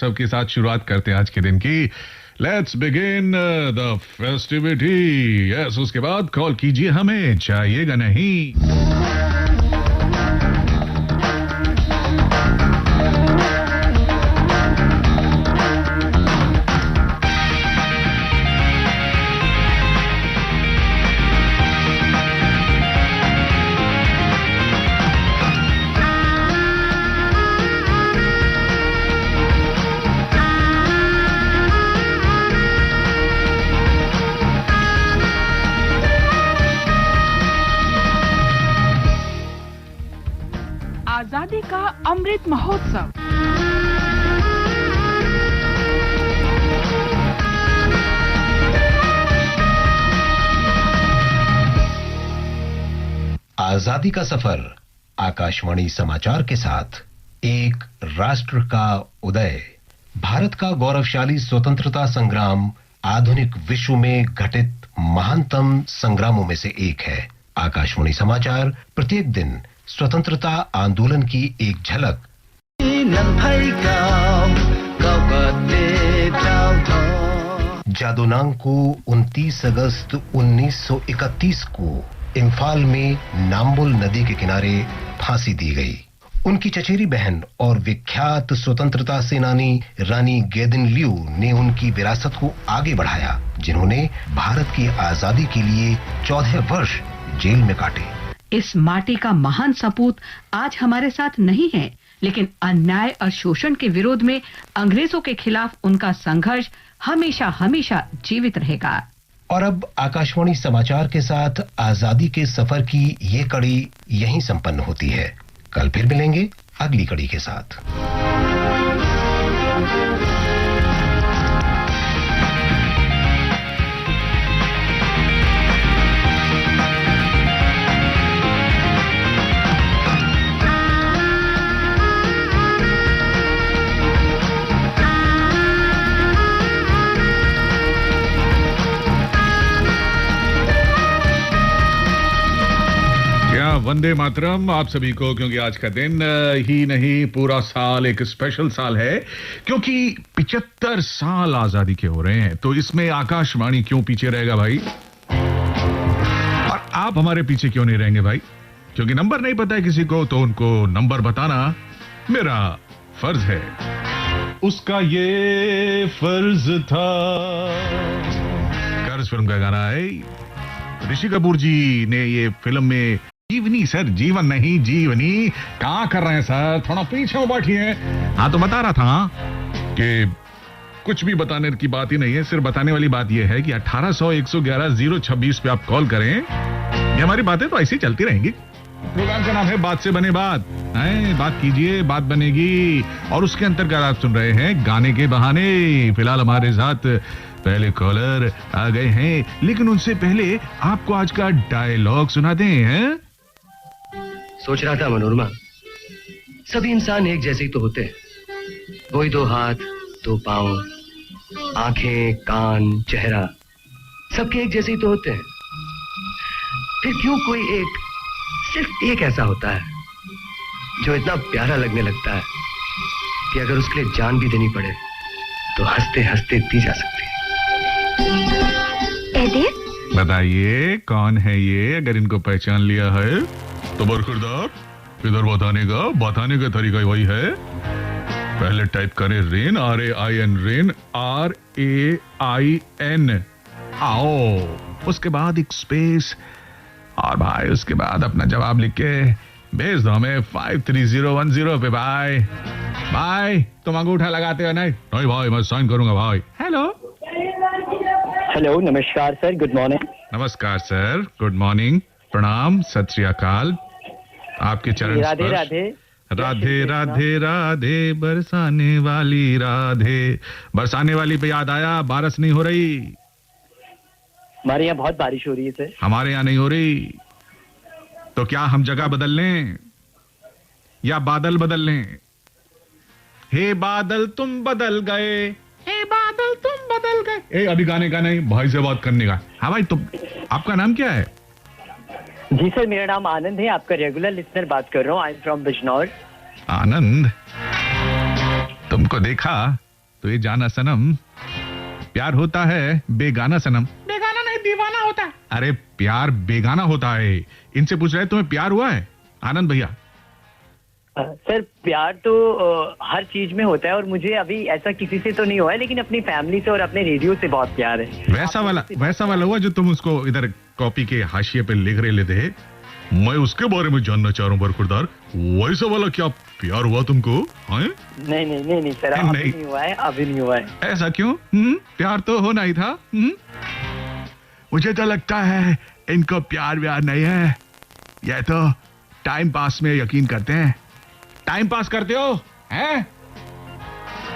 सबके साथ शुरुआत करते हैं आज के दिन की। Let's begin the festivity. Yes, उसके बाद कॉल कीजिए, हमें चाहिएगा नहीं। आजादी का अमृत महोत्सव। आजादी का सफर आकाशवाणी समाचार के साथ एक राष्ट्र का उदय। भारत का गौरवशाली स्वतंत्रता संग्राम आधुनिक विश्व में घटित महानतम संग्रामों में से एक है। आकाशवाणी समाचार प्रत्येक दिन स्वतंत्रता आंदोलन की एक झलक। जादोनांग को 29 अगस्त 1931 को इम्फाल में नाम्बुल नदी के किनारे फांसी दी गई। उनकी चचेरी बहन और विख्यात स्वतंत्रता सेनानी रानी गेदिन लियू ने उनकी विरासत को आगे बढ़ाया, जिन्होंने भारत की आजादी के लिए 14 वर्ष जेल में काटे। इस माटी का महान सपूत आज हमारे साथ नहीं है, लेकिन अन्याय और शोषण के विरोध में अंग्रेजों के खिलाफ उनका संघर्ष हमेशा हमेशा जीवित रहेगा। और अब आकाशवाणी समाचार के साथ आजादी के सफर की ये कड़ी यहीं संपन्न होती है। कल फिर मिलेंगे अगली कड़ी के साथ। वंदे मातरम आप सभी को, क्योंकि आज का दिन ही नहीं पूरा साल एक स्पेशल साल है, क्योंकि 75 साल आजादी के हो रहे हैं। तो इसमें आकाशवाणी क्यों पीछे रहेगा भाई? और आप हमारे पीछे क्यों नहीं रहेंगे भाई? क्योंकि नंबर नहीं पता है किसी को, तो उनको नंबर बताना मेरा फर्ज है। उसका ये फर्ज था। कर्ज फिल्म का गाना है। ऋषि कपूर जी ने ये फिल्म में जीवनी, सर जीवन नहीं जीवनी, कहां कर रहे हैं सर? थोड़ा पीछे बैठिए। हाँ तो बता रहा था कि कुछ भी बताने की बात ही नहीं है, सिर्फ बताने वाली बात यह है कि 1800-111-026 पे आप कॉल करें। ये हमारी बातें तो ऐसी चलती रहेंगी। प्रोग्राम का नाम है बात से बने बात। बात कीजिए, बात बनेगी। और उसके अंतर्गत आप सुन रहे हैं गाने के बहाने। फिलहाल हमारे साथ पहले कॉलर आ गए हैं, लेकिन उनसे पहले आपको आज का डायलॉग सुना दें। हैं? सोच रहा था मनोरमा, सभी इंसान एक जैसे ही तो होते हैं। वही 2 हाथ, 2 पांव, आंखें, कान, चेहरा, सबके एक जैसे ही तो होते हैं। फिर क्यों कोई एक, सिर्फ एक ऐसा होता है जो इतना प्यारा लगने लगता है कि अगर उसके लिए जान भी देनी पड़े तो हंसते हंसते दी जा सकती है। बताइए कौन है ये? अगर इनको पहचान लिया है तो बरखुरदार, इधर बताने का तरीका वही है। पहले टाइप करें रेन, RAIN, रेन RAIN, आओ। उसके बाद एक स्पेस, और भाई उसके बाद अपना जवाब लिख के भेज दो हमें 53010 पे। Bye bye. तुम अंगूठा लगाते हो? नहीं भाई, मैं साइन करूंगा भाई। हेलो नमस्कार सर, गुड मॉर्निंग। नमस्कार सर, गुड मॉर्निंग, प्रणाम, सत श्री अकाल। आपके चरण राधे राधे राधे राधे राधे, बरसाने वाली राधे। बरसाने वाली पे याद आया, बारिश नहीं हो रही। हमारे यहाँ बहुत बारिश हो रही है सर। हमारे यहाँ नहीं हो रही, तो क्या हम जगह बदल लें या बादल बदल लें? हे बादल तुम बदल गए, हे बादल तुम बदल गए। अभी गाने का नहीं, भाई से बात करने का। हाँ भाई, तो आपका नाम क्या है? जी सर, मेरा नाम आनंद है, आपका रेगुलर लिसनर बात कर रहा हूँ। I am from Bijnor. Anand, तुमको देखा तो ये जाना सनम, प्यार होता है बेगाना सनम। बेगाना नहीं, दीवाना होता है। अरे प्यार बेगाना होता है। इनसे पूछ रहे तुम्हें प्यार हुआ है आनंद भैया? सर प्यार तो हर चीज में होता है और मुझे अभी ऐसा किसी से तो नहीं हुआ है, लेकिन अपनी फैमिली से और अपने रेडियो से बहुत प्यार है। वैसा वाला हुआ जो तुम उसको इधर कॉपी के हाशिए पे लिख रहे लेते हैं? मैं उसके बारे में जानना चाह रहा हूँ बरखुरदार, वैसा वाला क्या प्यार हुआ तुमको? नहीं सर, अभी नहीं हुआ है, अभी नहीं हुआ है। ऐसा क्यों? प्यार तो होना ही था। मुझे तो लगता है इनको प्यार व्यार नहीं है, यह तो टाइम पास में यकीन करते हैं। टाइम पास करते हो हैं?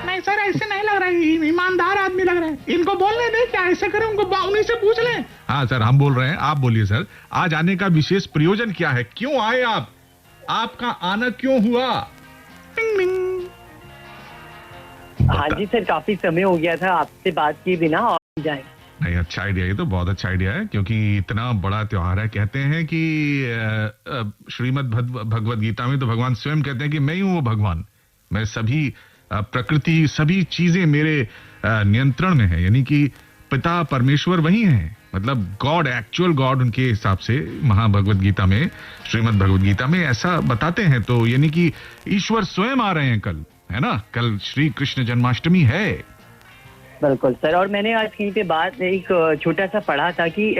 नहीं सर, ऐसे नहीं लग रहा है, ईमानदार आदमी लग रहा है। इनको बोलने दे, क्या ऐसे करें, उनको उन्हीं से पूछ लें। हाँ सर, हम बोल रहे हैं, आप बोलिए सर। आज आने का विशेष प्रयोजन क्या है? क्यों आए आप? आपका आना क्यों हुआ? हाँ जी सर, काफी समय हो गया था आपसे बात किए बिना, और जाए। नहीं, अच्छा आइडिया, ये तो बहुत अच्छा आइडिया है, क्योंकि इतना बड़ा त्योहार है। कहते हैं कि श्रीमद् भगवद गीता में तो भगवान स्वयं कहते हैं कि मैं ही हूँ वो भगवान। मैं सभी प्रकृति, सभी चीजें मेरे नियंत्रण में है, यानी कि पिता परमेश्वर वही है, मतलब गॉड, एक्चुअल गॉड उनके हिसाब से महाभगवद गीता में, श्रीमद् भगवद गीता में ऐसा बताते हैं। तो यानी कि ईश्वर स्वयं आ रहे हैं कल, है ना? कल श्री कृष्ण जन्माष्टमी है। बिल्कुल सर, और मैंने आज कहीं पे बात एक छोटा सा पढ़ा था कि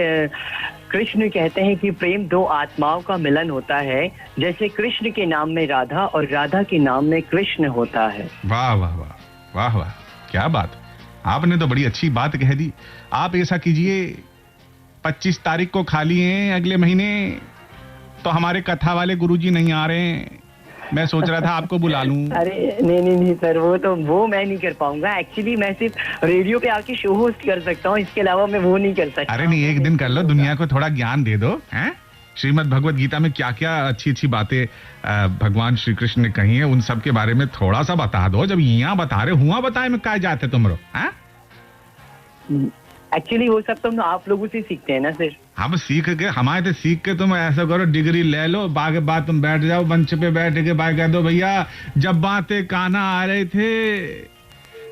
कृष्ण कहते हैं कि प्रेम दो आत्माओं का मिलन होता है, जैसे कृष्ण के नाम में राधा और राधा के नाम में कृष्ण होता है। वाह वाह वाह वाह वाह, क्या बात, आपने तो बड़ी अच्छी बात कह दी। आप ऐसा कीजिए, 25 तारीख को खाली हैं अगले महीने, तो हमारे कथा वाले गुरुजी नहीं आ रहे हैं, मैं सोच रहा था आपको बुला लूं। अरे नहीं सर, वो मैं नहीं कर पाऊंगा। एक्चुअली मैं सिर्फ रेडियो पे आके शो होस्ट कर सकता हूँ, इसके अलावा मैं वो नहीं कर सकता। अरे नहीं, एक दिन कर लो, दुनिया को थोड़ा ज्ञान दे दो। हैं, श्रीमद् भगवद गीता में क्या क्या अच्छी अच्छी बातें भगवान श्री कृष्ण ने कही है, उन सब के बारे में थोड़ा सा बता दो। जब यहाँ बता रहे हुआ बताए में क्या जाते तुम लोग? एक्चुअली वो सब तुम आप लोगों से सीखते हैं ना सर। हम सीख के, हमारे तो सीख के तुम ऐसा करो, डिग्री ले लो, बागे बाद तुम बैठ जाओ मंच पे, बैठ के बाय कह दो, भैया जब बातें कान्हा आ रहे थे,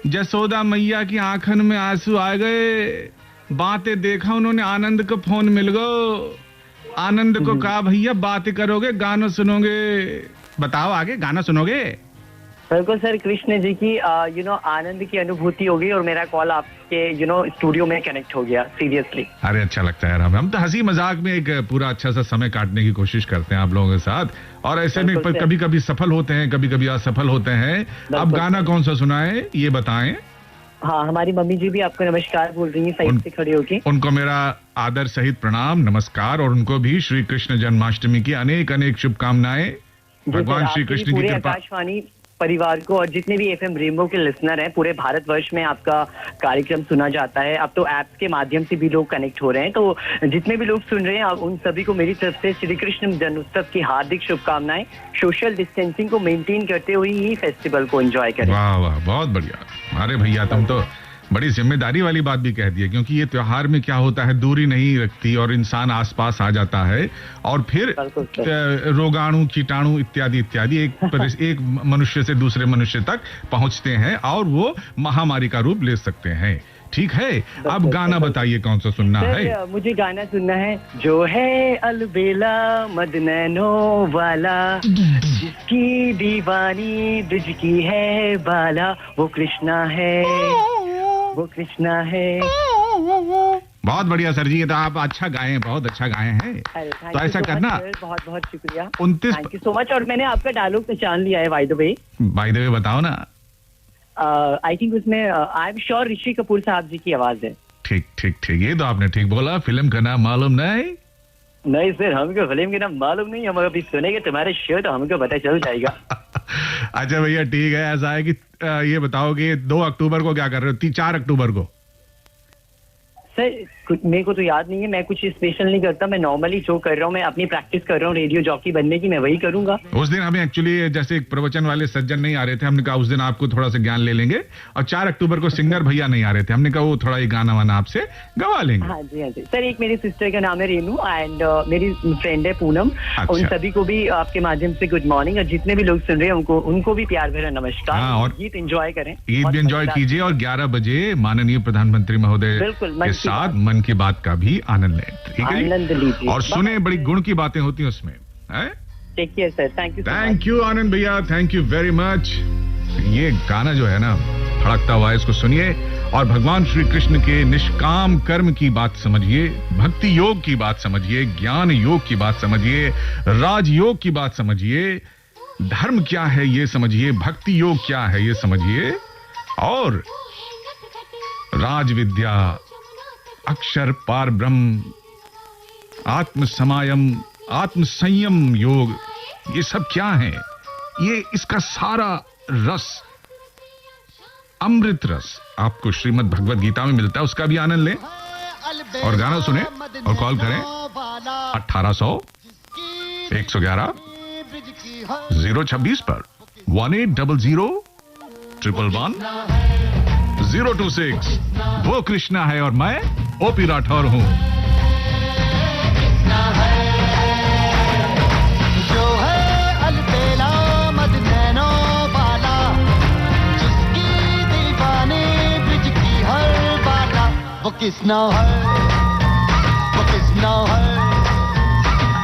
जसोदा मैया की आंखन में आंसू आ गए, बातें देखा उन्होंने, आनंद को फोन मिल गो, आनंद को कहा भैया बातें करोगे, गाना सुनोगे, बताओ आगे गाना सुनोगे? बिल्कुल सर, कृष्ण जी की आनंद की अनुभूति हो गई और मेरा कॉल आपके स्टूडियो में कनेक्ट हो गया। सीरियसली अरे अच्छा लगता है, हम तो हंसी मजाक में एक पूरा अच्छा सा समय काटने की कोशिश करते हैं आप लोगों के साथ, और ऐसे में कभी कभी सफल होते हैं, कभी कभी असफल होते हैं। अब गाना कौन सा सुनाए ये बताएं। हाँ, हमारी मम्मी जी भी आपको नमस्कार बोल रही हैं साइड से खड़े होके। उनको मेरा आदर सहित प्रणाम, नमस्कार, और उनको भी श्री कृष्ण जन्माष्टमी की अनेक अनेक शुभकामनाएं। भगवान श्री कृष्ण की कृपा आकाशवाणी परिवार को और जितने भी एफएम रेनबो के लिसनर हैं, पूरे भारतवर्ष में आपका कार्यक्रम सुना जाता है। अब तो ऐप्स के माध्यम से भी लोग कनेक्ट हो रहे हैं, तो जितने भी लोग सुन रहे हैं उन सभी को मेरी तरफ से श्री कृष्ण जन्मोत्सव की हार्दिक शुभकामनाएं। सोशल डिस्टेंसिंग को मेंटेन करते हुए ही फेस्टिवल को एंजॉय करें। वाह वाह, बहुत बढ़िया। अरे भैया तुम तो बड़ी जिम्मेदारी वाली बात भी कह दी है, क्योंकि ये त्योहार में क्या होता है, दूरी नहीं रखती और इंसान आसपास आ जाता है, और फिर रोगाणु, कीटाणु इत्यादि इत्यादि एक मनुष्य से दूसरे मनुष्य तक पहुंचते हैं और वो महामारी का रूप ले सकते हैं। ठीक है, अब गाना बताइए कौन सा सुनना है? मुझे गाना सुनना है जो है अलबेला मदनैनो वाला, जिसकी दीवानी ब्रिज की है बाला, वो कृष्णा है, वो कृष्णा है। बहुत बढ़िया सर जी, ये तो आप अच्छा गाए हैं, बहुत अच्छा गाए हैं। तो ऐसा करना, बहुत बहुत शुक्रिया, 29 थैंक यू सो मच। और मैंने आपका डायलॉग पहचान लिया है बाय द वे। बताओ ना। आई थिंक उसमें I am sure Rishi Kapoor साहब जी की आवाज है। ठीक ठीक ठीक, ये तो आपने ठीक बोला। फिल्म का नाम मालूम नहीं? नहीं सर, हमको फिल्म के नाम मालूम नहीं, हम अभी सुनेंगे तुम्हारे शो तो हमको पता चल जाएगा। अच्छा भैया ठीक है, ऐसा है कि ये बताओ कि 2 अक्टूबर को क्या कर रहे हो? 4 अक्टूबर को सर मेरे को तो याद नहीं है, मैं कुछ स्पेशल नहीं करता, मैं नॉर्मली जो कर रहा हूँ, मैं अपनी प्रैक्टिस कर रहा हूँ रेडियो जॉकी बनने की, मैं वही करूंगा। उस दिन हमें एक्चुअली जैसे एक प्रवचन वाले सज्जन नहीं आ रहे थे, हमने कहा उस दिन आपको थोड़ा सा ज्ञान ले लेंगे, और 4 अक्टूबर को सिंगर भैया नहीं आ रहे थे, हमने कहा वो थोड़ा ये गाना वाना आपसे गवा लेंगे। हाँ जी, हाँ जी सर। एक मेरी सिस्टर का नाम है रेनू एंड मेरी फ्रेंड है पूनम। अच्छा। उन सभी को भी आपके माध्यम से गुड मॉर्निंग, और जितने भी लोग सुन रहे हैं उनको भी प्यार भरा नमस्कार। हाँ, और गीत एंजॉय करें, गीत भी एंजॉय कीजिए, और 11 बजे माननीय प्रधानमंत्री महोदय बिल्कुल, मन के की साथ बात। मन की बात का भी आनंद लें, ठीक है जी? आनंद लीजिए। और सुने, बड़ी गुण की बातें होती हैं उसमें। Take care sir, thank you. Thank you Anand भैया, थैंक यू वेरी मच। ये गाना जो है ना, धड़कता हुआ है, इसको सुनिए और भगवान श्री कृष्ण के निष्काम कर्म की बात समझिए, भक्ति योग की बात समझिए, ज्ञान योग की बात समझिए, राजयोग की बात समझिए, धर्म क्या है ये समझिए, भक्ति योग क्या है ये समझिए, और राज विद्या, अक्षर पार ब्रह्म, आत्म समायम, आत्म संयम योग, ये सब क्या है? ये इसका सारा रस, अमृत रस आपको श्रीमद् भगवद गीता में मिलता है, उसका भी आनंद लें और गाना सुने और कॉल करें 1800 111 026 पर 1800 111 026। वो कृष्णा है और मैं ओपी राठौर हूं। जो है अलबेला मद नैनो बाला, जिसकी दीवाने ब्रिज की हर बाला, वो किसना है, वो किसना है,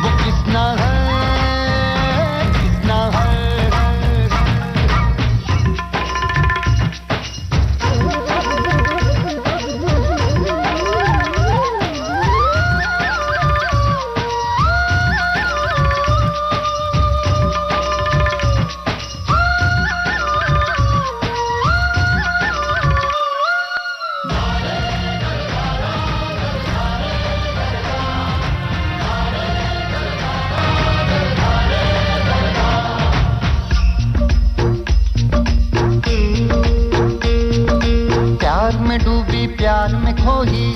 वो किसना है, किसना है। प्यार में खोही,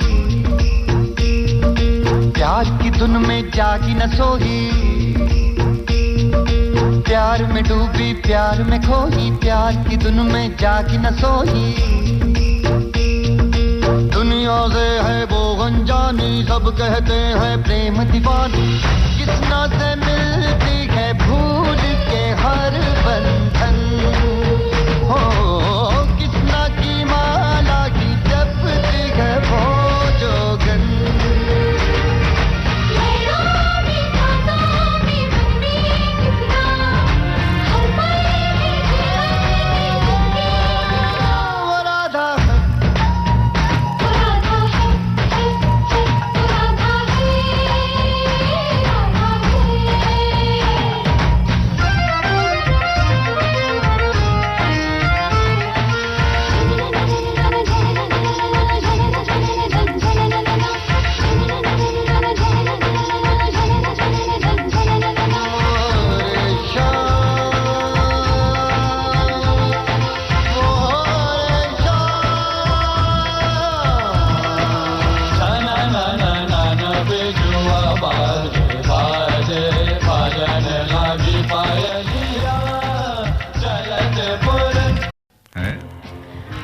प्यार की धुन में जागी न सोही, प्यार में डूबी प्यार में खोही, प्यार की धुन में जागी न सोही। दुनिया से है वो अनजानी, सब कहते हैं प्रेम दीवानी, किसना से मिलती है भूल के हर बंधन, हो किसना की माला की जपती है वो जोगन।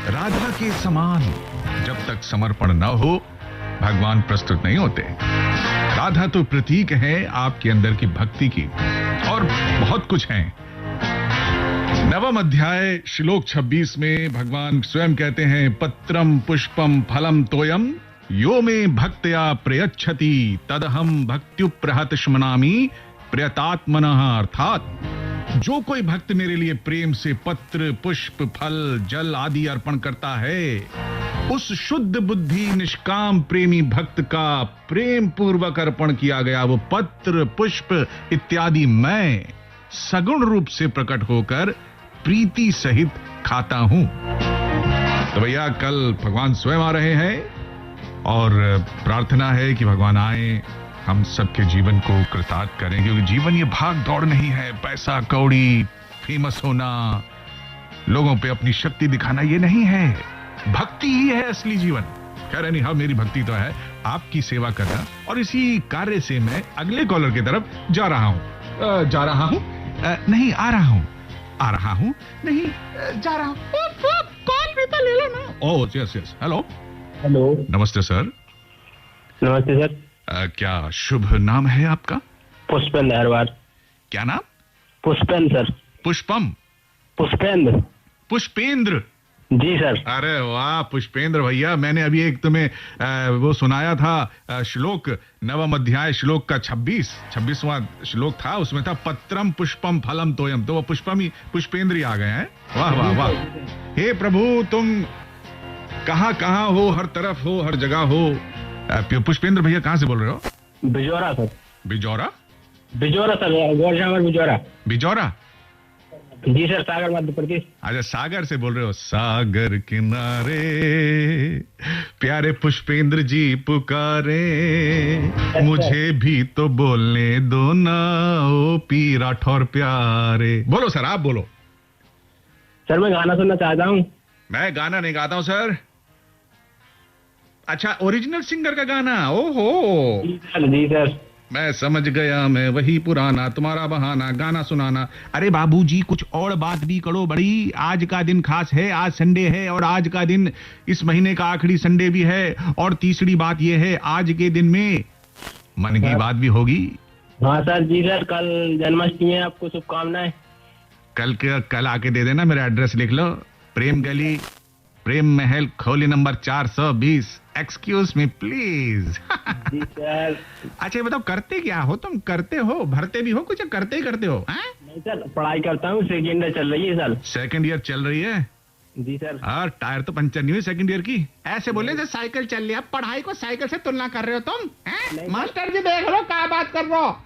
राधा के समान जब तक समर्पण न हो भगवान प्रस्तुत नहीं होते। राधा तो प्रतीक है आपके अंदर की भक्ति की, और बहुत कुछ है। 9वां अध्याय श्लोक 26 में भगवान स्वयं कहते हैं, पत्रम पुष्पम फलम तोयम यो में भक्त्या प्रयच्छति तदहम भक्त्युप्रहतश्मनामि प्रयतात्मनः। अर्थात जो कोई भक्त मेरे लिए प्रेम से पत्र पुष्प फल जल आदि अर्पण करता है, उस शुद्ध बुद्धि निष्काम प्रेमी भक्त का प्रेम पूर्वक अर्पण किया गया वो पत्र पुष्प इत्यादि मैं सगुण रूप से प्रकट होकर प्रीति सहित खाता हूं। तो भैया कल भगवान स्वयं आ रहे हैं और प्रार्थना है कि भगवान आए, हम सबके जीवन को कृतार्थ करें, क्योंकि जीवन ये भाग दौड़ नहीं है, पैसा कौड़ी फेमस होना, लोगों पे अपनी शक्ति दिखाना ये नहीं है। भक्ति ही है असली जीवन। कह रहे नहीं, हाँ मेरी भक्ति तो है, आपकी सेवा करना, और इसी कार्य से मैं अगले कॉलर की तरफ जा रहा हूँ। नहीं आ रहा हूँ, नहीं जा रहा हूँ। कॉल भी तो ले लो ना। Oh yes yes, hello. Hello, नमस्ते सर। नमस्ते सर। क्या शुभ नाम है आपका? पुष्पेंद्र अहरवाल। क्या नाम? पुष्पेंद्र सर। पुष्पम? पुष्पेंद्र। जी सर। अरे वाह पुष्पेंद्र भैया, मैंने अभी एक तुम्हें वो सुनाया था श्लोक, नवम अध्याय श्लोक का 26वां श्लोक था, उसमें था पत्रम पुष्पम फलम तोयम, तो वो पुष्पेंद्र ही आ गए हैं। वाह वाह वाह। हे प्रभु, तुम कहाँ हो, हर तरफ हो, हर जगह हो। पुष्पेंद्र भैया कहाँ से बोल रहे हो? बिजौरा सर। बिजौरा सर, गौरसागर बिजौरा। जी सर, सागर मध्य प्रदेश। अच्छा, सागर से बोल रहे हो। सागर किनारे प्यारे पुष्पेंद्र जी पुकारे, मुझे भी तो बोलने दो ना ओ पी राठौर प्यारे। बोलो सर, आप बोलो। सर मैं गाना सुनना चाहता हूँ। मैं गाना नहीं गाता हूँ सर। अच्छा, ओरिजिनल सिंगर का गाना। ओहो जी सर। मैं समझ गया, मैं वही पुराना तुम्हारा बहाना, गाना सुनाना। अरे बाबूजी, कुछ और बात भी करो बड़ी। आज का दिन खास है, आज संडे है, और आज का दिन इस महीने का आखिरी संडे भी है। और तीसरी बात यह है, आज के दिन में मन की बात भी होगी। हाँ सर। जी सर, कल जन्माष्टमी है, आपको शुभकामनाएं। कल आके दे देना, मेरा एड्रेस लिख लो। प्रेम गली, प्रेम महल, खोली नंबर 420। Excuse me please. जी सर। अच्छा, बताओ करते क्या हो तुम? करते हो, भरते भी हो कुछ, करते ही करते हो? नहीं सर, पढ़ाई करता हूँ, सेकेंड ईयर चल रही है सर। सेकंड ईयर चल रही है? जी सर। और टायर तो पंचर नहीं हुई सेकंड ईयर की? ऐसे बोले जैसे साइकिल चल रही है। पढ़ाई को साइकिल से तुलना कर रहे हो तुम? मास्टर जी देख लो क्या बात कर रहे हो।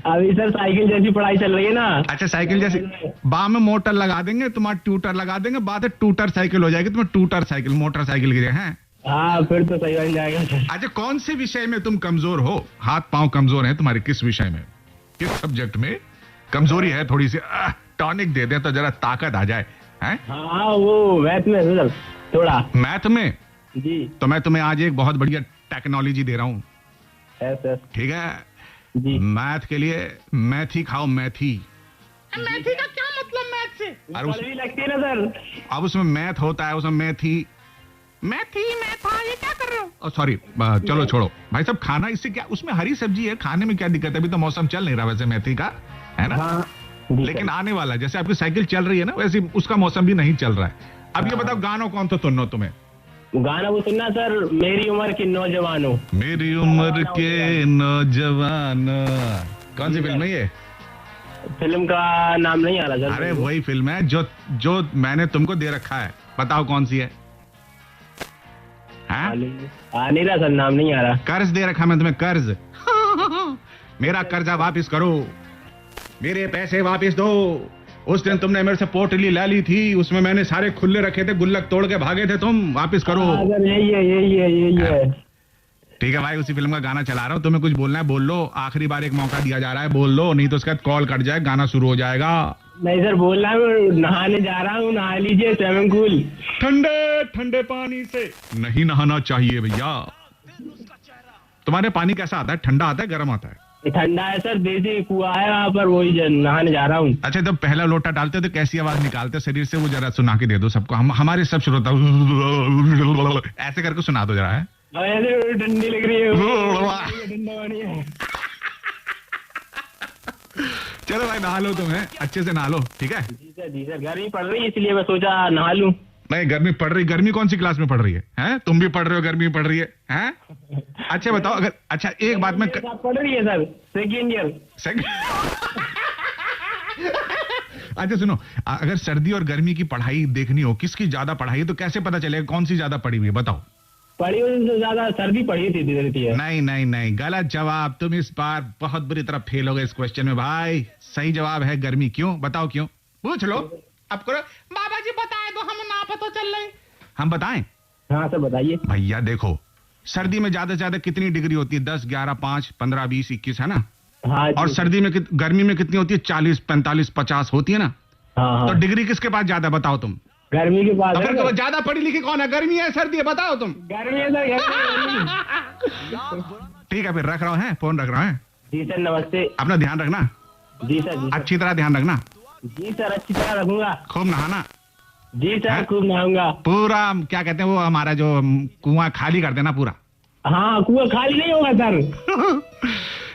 अभी सर साइकिल जैसी पढ़ाई चल रही है ना। अच्छा, साइकिल जैसी। बा में मोटर लगा देंगे, तुम्हारा ट्यूटर लगा देंगे, बात है टूटर साइकिल हो जाएगी। तुम्हें टूटर साइकिल, मोटरसाइकिल की जगह है। हाँ, फिर तो सही बन जाएगा सर। अच्छा, कौन से विषय में तुम कमजोर हो? हाथ पांव कमजोर है तुम्हारे? किस विषय में, किस सब्जेक्ट में कमजोरी है? थोड़ी सी टॉनिक दे दे तो जरा ताकत आ जाए। हैं? हाँ, वो मैथ में सर, थोड़ा। मैथ में? जी। तो मैं तुम्हें आज एक बहुत बढ़िया टेक्नोलॉजी दे रहा हूँ। सर। ठीक है जी। मैथ के लिए मैथी खाओ, मैथी। मैथी का क्या मतलब मैथ से? अरे भी लगती है ना सर। अब उसमें मैथ होता है, उसमें मैथी ये क्या कर रहे हो? सॉरी, चलो छोड़ो भाई साहब। खाना इससे क्या, उसमें हरी सब्जी है, खाने में क्या दिक्कत है? अभी तो मौसम चल नहीं रहा वैसे मेथी का, है ना? हाँ, लेकिन आने वाला, जैसे आपकी साइकिल चल रही है ना, वैसे उसका मौसम भी नहीं चल रहा है। अब ये बताओ, गाना कौन सा सुनना तुम्हें? गाना वो सुनना सर, मेरी उम्र के नौजवानों। मेरी उम्र के नौजवान। कौन सी फिल्म है ये? फिल्म का नाम नहीं आ रहा सर। अरे वही फिल्म है जो मैंने तुमको दे रखा है। बताओ कौन सी है? आ नहीं रहा सर, नाम नहीं आ रहा। कर्ज दे रखा मैं तुम्हें, कर्ज। मेरा कर्जा वापस करो, मेरे पैसे वापस दो। उस दिन तुमने मेरे से पोटली ला ली थी, उसमें मैंने सारे खुले रखे थे, गुल्लक तोड़ के भागे थे तुम। वापस करो। यही है। ठीक है भाई, उसी फिल्म का गाना चला रहा हूँ। तुम्हें कुछ बोलना है बोल लो, आखिरी बार एक मौका दिया जा रहा है, बोल लो, नहीं तो उसके बाद कॉल कट जाए, गाना शुरू हो जाएगा। नहीं सर, बोल रहा हूँ, नहाने जा रहा हूँ, नहा लीजिए स्विमिंग पूल। ठंडे ठंडे पानी से नहीं नहाना चाहिए भैया। तुम्हारे पानी कैसा आता है? ठंडा आता है, गर्म आता है? ठंडा है सर, देसी कुआं है वहाँ पर, वही नहाने जा रहा हूँ। अच्छा, जब पहला लोटा डालते तो कैसी आवाज निकालते शरीर से? वो जरा सुना के दे दो सबको, हमारे सब श्रोता ऐसे करके सुना दो जरा। है ऐसे ठंडी लग रही है, ठंडा पानी है। चलो भाई, नहा लो, तुम्हें अच्छे से नहा लो, ठीक है? जी सर, गर्मी पड़ रही है इसलिए मैं सोचा नहा लूं। नहीं, गर्मी पड़ रही। गर्मी कौन सी क्लास में पड़ रही है? हैं? तुम भी पढ़ रहे हो, गर्मी पड़ रही है? हैं? अच्छा बताओ, अगर अच्छा एक बात में पड़ रही है सर, सेकेंड ईयर। अच्छा सुनो, अगर सर्दी और गर्मी की पढ़ाई देखनी हो, किसकी ज्यादा पढ़ाई है, तो कैसे पता चलेगा कौन सी ज्यादा पढ़ी हुई है? बताओ। पढ़ी हुई से ज्यादा सर्दी पढ़ी थी। नहीं, गलत जवाब। तुम इस बार बहुत बुरी तरह फेल हो गए इस क्वेश्चन में भाई। सही जवाब है गर्मी। क्यों? बताओ क्यों? पूछ लो। अब करो बाबा जी, बताए तो हम ना पता चल रहे। हम बताएं? हाँ सर, बताइए। भैया देखो, सर्दी में ज्यादा से ज्यादा कितनी डिग्री होती है? 10, 11, 5, 15, 20, 21, है ना? हाँ। और सर्दी में गर्मी में कितनी होती है? 40, 45, 50 होती है ना? हाँ। तो डिग्री किसके पास ज्यादा बताओ तुम? गर्मी के पास है तो ज्यादा पढ़ी लिखी कौन है? गर्मी है सर्दी है बताओ तुम? गर्मी है सर, गर्मी। ठीक है फिर रख रहा हूँ, फोन रख रहा हूँ। जी सर नमस्ते। अपना ध्यान रखना। जी सर, जी अच्छी तरह ध्यान रखना। जी सर, अच्छी तरह रखूंगा। खूब नहाना। जी सर, खूब नहाऊंगा। पूरा क्या कहते हैं वो हमारा जो कुआं खाली कर देना पूरा। हाँ, कुआं खाली नहीं होगा सर।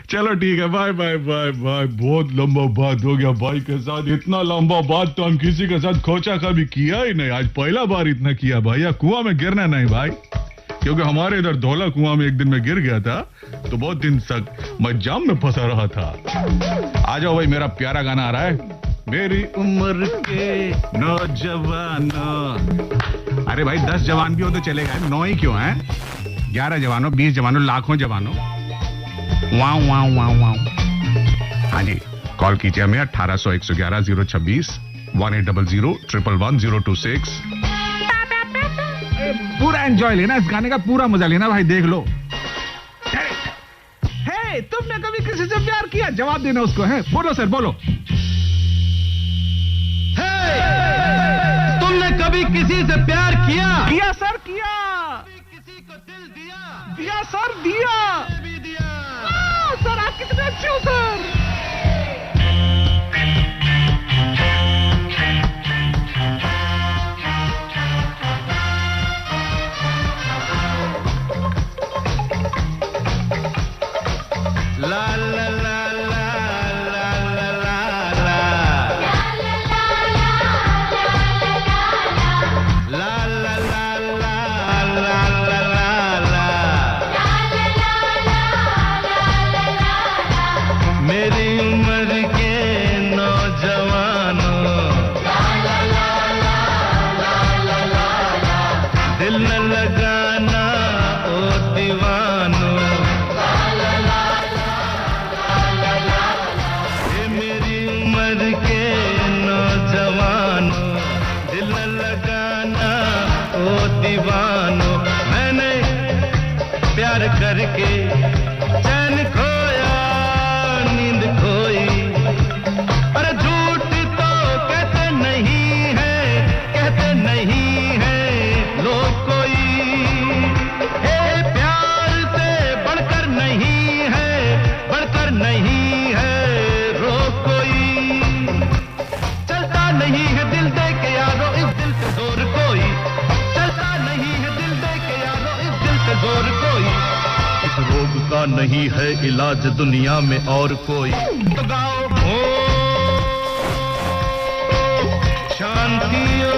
चलो ठीक है, बाय बाय बाय बाय। बहुत लंबा बात हो गया भाई के साथ। इतना लंबा बात तो हम किसी के साथ खोचा कभी किया ही नहीं। आज पहला बार इतना किया भैया। कुआं में गिरना नहीं भाई, क्योंकि हमारे इधर धौला कुआं में एक दिन में गिर गया था तो बहुत दिन तक मैं जाम में फंसा रहा था। आ जाओ भाई, मेरा प्यारा गाना आ रहा है। मेरी उम्र के नौजवानों। अरे भाई 10 जवान भी हो तो चलेगा, 9 ही क्यों है? 11 जवानों, 20 जवानों, लाखों जवानों। वाव वाव वाव वाव। हाँ जी, कॉल कीजिए हमें 1800 111 026 1800 111 026। पूरा एंजॉय लेना, इस गाने का पूरा मजा लेना भाई। देख लो। हे, तुमने कभी किसी से प्यार किया? जवाब देना उसको है। बोलो सर, बोलो। तुमने कभी किसी से प्यार किया? किया सर, किया। किसी को दिल दिया? दिया सर, दिया। भी दिया। सर आप कितने अच्छे हो सर। ला ला ला ला ला ला ला ला ला ला मेरी उम्र के नौजवानों, दिल न लगाना ओ दीवानों। ये मेरी उम्र के नौजवानों, दिल न लगाना ओ दीवानों। मैंने प्यार करके चैन खोया, नींद खोई। अरे झूठ तो कहते नहीं है, कहते नहीं है लोग कोई। हे प्यार से बढ़कर नहीं है, बढ़कर नहीं है रोग कोई। चलता नहीं है दिल दे के यारो इस दिल से जोर कोई। चलता नहीं है दिल दे के यारो इस दिल से जोर कोई। इस रोग का नहीं है इलाज दुनिया में और कोई। तो गाओ ओ शांति ओ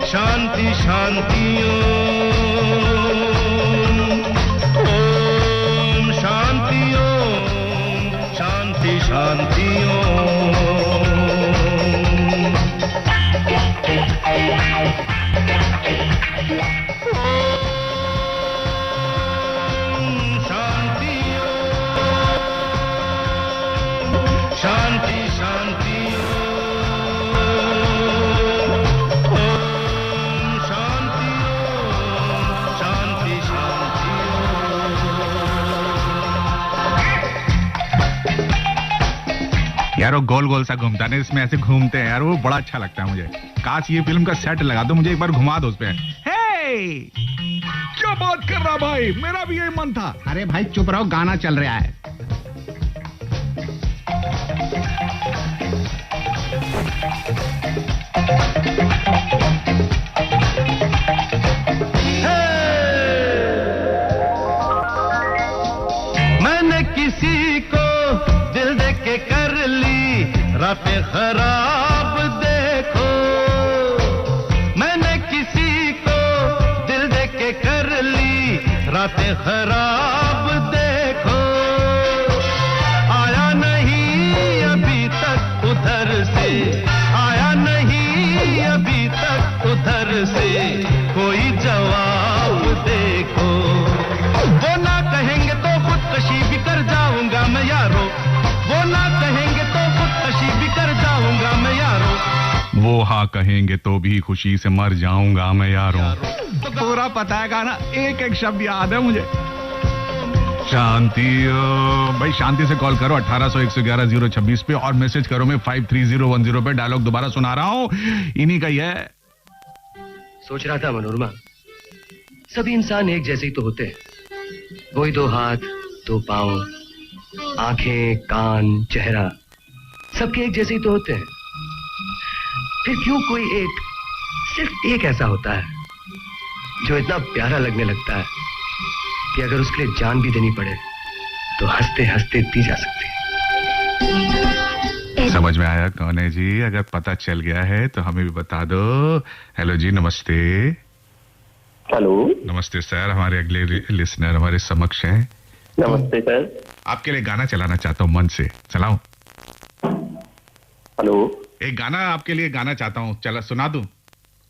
शांति शांति ओम शांति ओम शांति शांति शांति शांति ओम शांति शांति शांति। यार वो गोल गोल सा घूमता है, इसमें ऐसे घूमते हैं यार, वो बड़ा अच्छा लगता है मुझे। काश ये फिल्म का सेट लगा दो, मुझे एक बार घुमा दो उस पे। क्या बात कर रहा भाई, मेरा भी यही मन था। अरे भाई चुप रहो, गाना चल रहा है। मैंने किसी को दिल दे के कर ली रातें खराब देखो। मैंने किसी को दिल दे के कर ली रातें खराब देखो। आया नहीं अभी तक उधर से, आया नहीं अभी तक उधर से कोई जवाब देखो। वो ना कहेंगे तो खुदकशी भी कर जाऊंगा मैं यारो। वो ना कहेंगे तो खुदकशी भी कर जाऊंगा मैं यारो। वो हाँ कहेंगे तो भी खुशी से मर जाऊंगा मैं यारों। पूरा पता है गाना, एक एक शब्द याद है मुझे। शांति भाई, शांति से कॉल करो 1800-111-026 पे और मैसेज करो मैं 53010 पे। डायलॉग दोबारा सुना रहा हूँ, इन्हीं का ही है। सोच रहा था मनोरमा, सभी इंसान एक जैसे ही तो होते हैं। वही दो हाथ, दो पांव, आंखें, कान, चेहरा, सबके एक जैसे ही तो होते हैं। फिर क्यों कोई एक, सिर्फ एक ऐसा होता है जो इतना प्यारा लगने लगता है कि अगर उसके लिए जान भी देनी पड़े तो हंसते हंसते दी जा सकती है। समझ में आया कौन है जी? अगर पता चल गया है तो हमें भी बता दो। हेलो जी, नमस्ते। हेलो, नमस्ते सर, हमारे अगले लिसनर हमारे समक्ष हैं। नमस्ते सर। आपके लिए गाना चलाना चाहता हूँ, मन से चलाऊं? हेलो, एक गाना आपके लिए गाना चाहता हूँ, चला सुना दूं?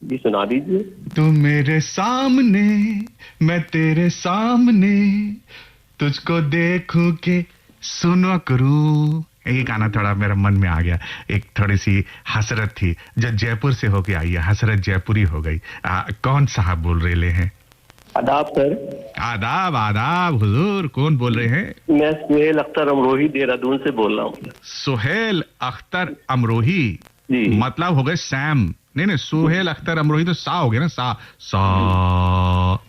जी सुना दीजिए। तू मेरे सामने, मैं तेरे सामने, तुझको देखूं के सुनो करूं। ये गाना थोड़ा मेरा मन में आ गया। एक थोड़ी सी हसरत थी जो जयपुर से होके आई है, हसरत जयपुरी हो गई। कौन साहब बोल रहे हैं? आदाब सर। आदाब आदाब हुजूर, कौन बोल रहे हैं? मैं सुहेल अख्तर अमरोही देहरादून से बोल रहा हूँ। सुहेल अख्तर अमरोही जी। मतलब हो गए सैम। नहीं, सुहेल अख्तर अमरोही तो सा हो गया ना, सा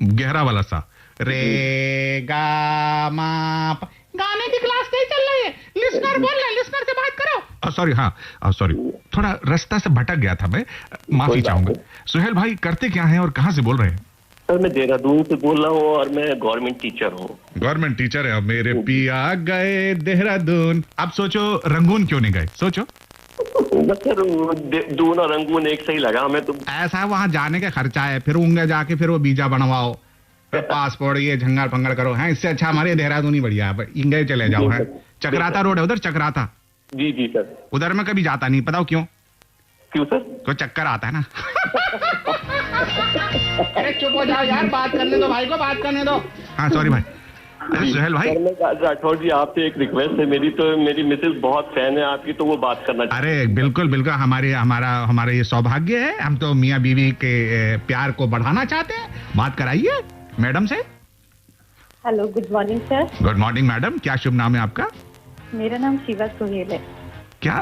गहरा वाला सा। रे गा मा पा। गाने की क्लास नहीं चल रही है, लिसनर बोल रहे हैं, लिसनर से बात करो। सॉरी, हाँ सॉरी, थोड़ा रास्ता से भटक गया था मैं, माफी चाहूंगा। सुहेल भाई करते क्या हैं और कहाँ से बोल रहे हैं? सर मैं देहरादून से बोल रहा हूँ और मैं गवर्नमेंट टीचर हूँ। गवर्नमेंट टीचर है? मेरे पिया गए देहरादून। अब सोचो रंगून क्यों नहीं गए, सोचो। सर दोनों रंगून एक सही लगा हमें तो। ऐसा वहां जाने का खर्चा है, फिर उंगे जाके फिर वो वीजा बनवाओ, फिर पासपोर्ट ये झंगार फंगड़ करो। है इससे अच्छा हमारे देहरादून ही बढ़िया है, इंगे चले जाओ। है चक्राता रोड है उधर, चक्राता। जी जी सर। उधर मैं कभी जाता नहीं, बताओ क्यों? क्यों सर? कोई चक्कर आता है ना। अरे चुप हो जाओ यार, बात करने दो भाई को, बात करने दो। हाँ सॉरी भाई। अरे सुहेल भाई, राठौर जी आपसे एक रिक्वेस्ट है मेरी, तो मेरी मिसेज बहुत फैन है आपकी, तो वो बात करना। अरे बिल्कुल बिल्कुल, हमारा ये सौभाग्य है। हम तो मियाँ बीवी के प्यार को बढ़ाना चाहते हैं। बात कराइए मैडम से। Hello, good morning sir. Good morning madam, क्या शुभ नाम है आपका? मेरा नाम शिवा सोहेल है। क्या?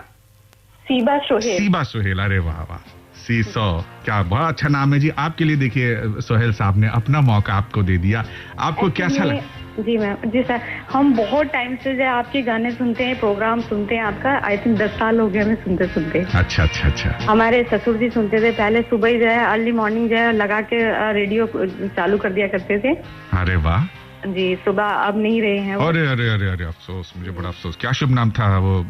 सीबा सोहेल। सीबा सोहेल, अरे वाह वाह, सीसो, क्या बहुत अच्छा नाम है जी। आपके लिए देखिए सोहेल साहब ने अपना मौका आपको दे दिया, आपको कैसा लगा? जी मैम, जी सर, हम बहुत टाइम से जो आपके गाने सुनते हैं, प्रोग्राम सुनते हैं आपका। आई थिंक 10 साल हो गए हमें सुनते सुनते। अच्छा अच्छा अच्छा। हमारे ससुर जी सुनते थे पहले, सुबह ही जो है अर्ली मॉर्निंग जो है लगा के रेडियो चालू कर दिया करते थे। अरे वाह जी, सुबह अब नहीं रहे हैं। अरे अरे अरे अरे, अफसोस, मुझे बड़ा अफसोस। क्या शुभ नाम था वो?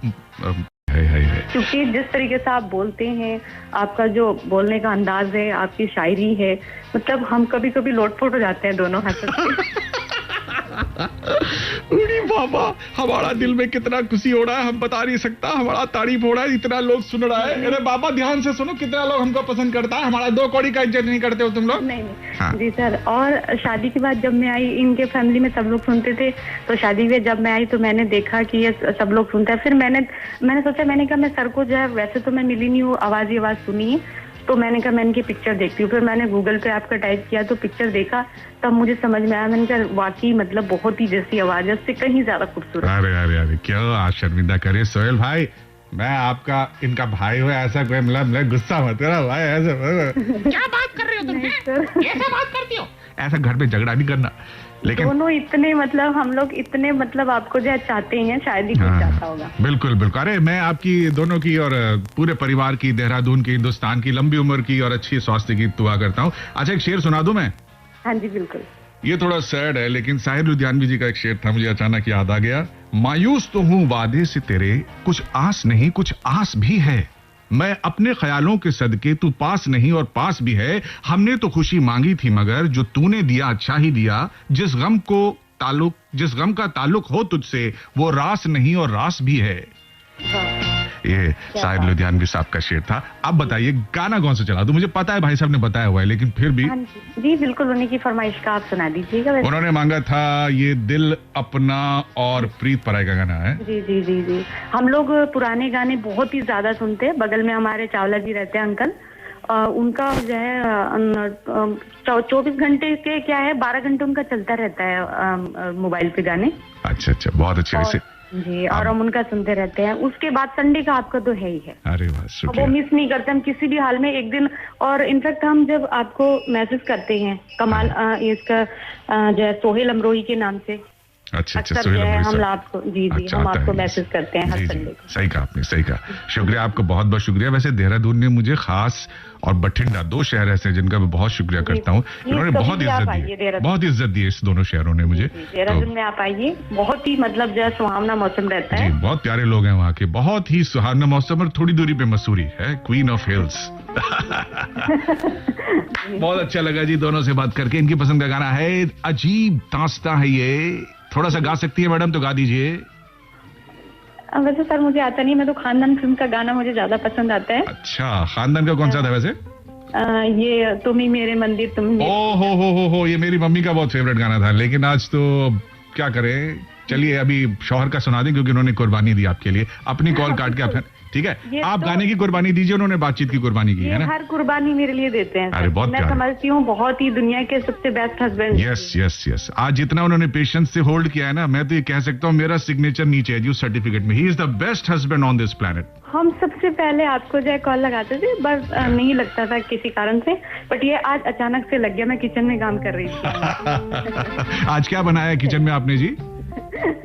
है। क्योंकि जिस तरीके से आप बोलते हैं, आपका जो बोलने का अंदाज है, आपकी शायरी है, मतलब हम कभी कभी लोटपोट हो जाते हैं दोनों हाथ। बाबा, हमारा दिल में कितना खुशी हो रहा है हम बता नहीं सकता। हमारा तारीफ हो रहा है, इतना लोग सुन रहा है। अरे बाबा ध्यान से सुनो, कितना लोग हमको पसंद करता है। हमारा 2 कौड़ी का इज्जत नहीं करते हो तुम लोग। नहीं हाँ। जी सर, और शादी के बाद जब मैं आई, इनके फैमिली में सब लोग सुनते थे, तो शादी में जब मैं आई तो मैंने देखा कि ये सब लोग सुनते हैं। फिर मैंने सोचा, मैंने कहा मैं सर को जो है, वैसे तो मैं मिली नहीं हूँ, आवाज ही आवाज सुनी है, तो मैंने कहा मैं इनकी पिक्चर देखती हूँ। फिर मैंने गूगल पे आपका टाइप किया तो पिक्चर देखा, तब मुझे समझ में आया। मैंने कहा वाकई मतलब बहुत ही जैसी आवाज है, उससे कहीं ज्यादा खूबसूरत। अरे अरे अरे, क्यों आप शर्मिंदा करे सोहेल भाई, मैं आपका इनका भाई हुआ, ऐसा कोई मतलब गुस्सा मत करो भाई। ऐसा क्या बात कर रहे हो तुम? कैसे बात करती हो? ऐसा घर पे झगड़ा नहीं करना। लेकिन दोनों इतने मतलब, हम लोग इतने मतलब आपको जो चाहते हैं, शायद ही कुछ चाहता होगा। बिल्कुल बिल्कुल। अरे मैं आपकी दोनों की और पूरे परिवार की, देहरादून की, हिंदुस्तान की लंबी उम्र की और अच्छी स्वास्थ्य की दुआ करता हूँ। अच्छा, एक शेर सुना दूं मैं? हाँ जी बिल्कुल। ये थोड़ा सैड है, लेकिन साहिर लुधियानवी जी का एक शेर था, मुझे अचानक याद आ गया। मायूस तो हूँ वादे से तेरे, कुछ आस नहीं कुछ आस भी है। मैं अपने ख्यालों के सदके, तू पास नहीं और पास भी है। हमने तो खुशी मांगी थी मगर जो तूने दिया अच्छा ही दिया। जिस गम का ताल्लुक हो तुझसे, वो रास नहीं और रास भी है। ये साहिर लुधियानवी साहब का शेर था। अब बताइए गाना कौन सा चला दूं? मुझे पता है भाई साहब ने बताया हुआ है, लेकिन फिर भी। जी बिल्कुल, उन्हीं की फरमाइश का आप सुना दीजिएगा। उन्होंने मांगा था ये दिल अपना और प्रीत पराई का गाना है। जी जी जी जी, हम लोग पुराने गाने बहुत ही ज्यादा सुनते हैं। बगल में हमारे चावला जी रहते हैं अंकल, उनका जो है 24 घंटे के क्या है 12 घंटे उनका चलता रहता है मोबाइल पे गाने। अच्छा अच्छा, बहुत अच्छे। वैसे जी, और हम उनका सुनते रहते हैं। उसके बाद संडे का आपका तो है ही है। अरे वाह, वो मिस नहीं करते हम किसी भी हाल में एक दिन। और इनफैक्ट हम जब आपको मैसेज करते हैं कमाल इसका जो है सोहेल अमरोही के नाम से, अच्छा अच्छा, अक्सर जो है हम आपको जी अच्छा, हम आता आपको है। मैसेज करते हैं हर जी, संडे जी, को। सही कहा आपने, सही कहा। शुक्रिया आपका, बहुत बहुत शुक्रिया। वैसे देहरादून ने मुझे खास और बठिंडा 2 शहर ऐसे हैं जिनका मैं बहुत शुक्रिया करता हूँ। उन्होंने बहुत इज्जत दी, बहुत इज्जत दी इस दोनों शहरों ने मुझे। देहरादून में आप आइए, बहुत ही मतलब जो है सुहावना मौसम रहता है। जी, बहुत प्यारे लोग हैं वहाँ के, बहुत ही सुहावना मौसम। और थोड़ी दूरी पे मसूरी है, क्वीन ऑफ हिल्स। बहुत अच्छा लगा जी दोनों से बात करके। इनकी पसंद का गाना है अजीब दास्तां है ये, थोड़ा सा गा सकती है मैडम तो गा दीजिए। वैसे सर मुझे आता नहीं, मैं तो खानदान फिल्म का गाना मुझे ज्यादा पसंद आता है। अच्छा, खानदान का कौन सा था वैसे? ये तुम ही मेरे मंदिर तुम ही हो, ये मेरी मम्मी का बहुत फेवरेट गाना था, लेकिन आज तो क्या करें। चलिए अभी शौहर का सुना दें क्योंकि उन्होंने कुर्बानी दी आपके लिए। अपनी कॉल काट के आप, ठीक है, आप गाने की कुर्बानी दीजिए, उन्होंने बातचीत की कुर्बानी की है ना। हर कुर्बानी मेरे लिए देते हैं। अरे बहुत मैं समझती हूँ बहुत ही दुनिया के सबसे best husband. Yes yes yes, आज जितना उन्होंने पेशेंस से होल्ड किया है ना, मैं तो ये कह सकता हूँ मेरा सिग्नेचर नीचे है जी उस सर्टिफिकेट में। He is the best husband on this planet. हम सबसे पहले आपको जो है कॉल लगाते थे, बस नहीं लगता था किसी कारण से, बट ये आज अचानक से लग गया। मैं किचन में काम कर रही थी। आज क्या बनाया है किचन में आपने जी?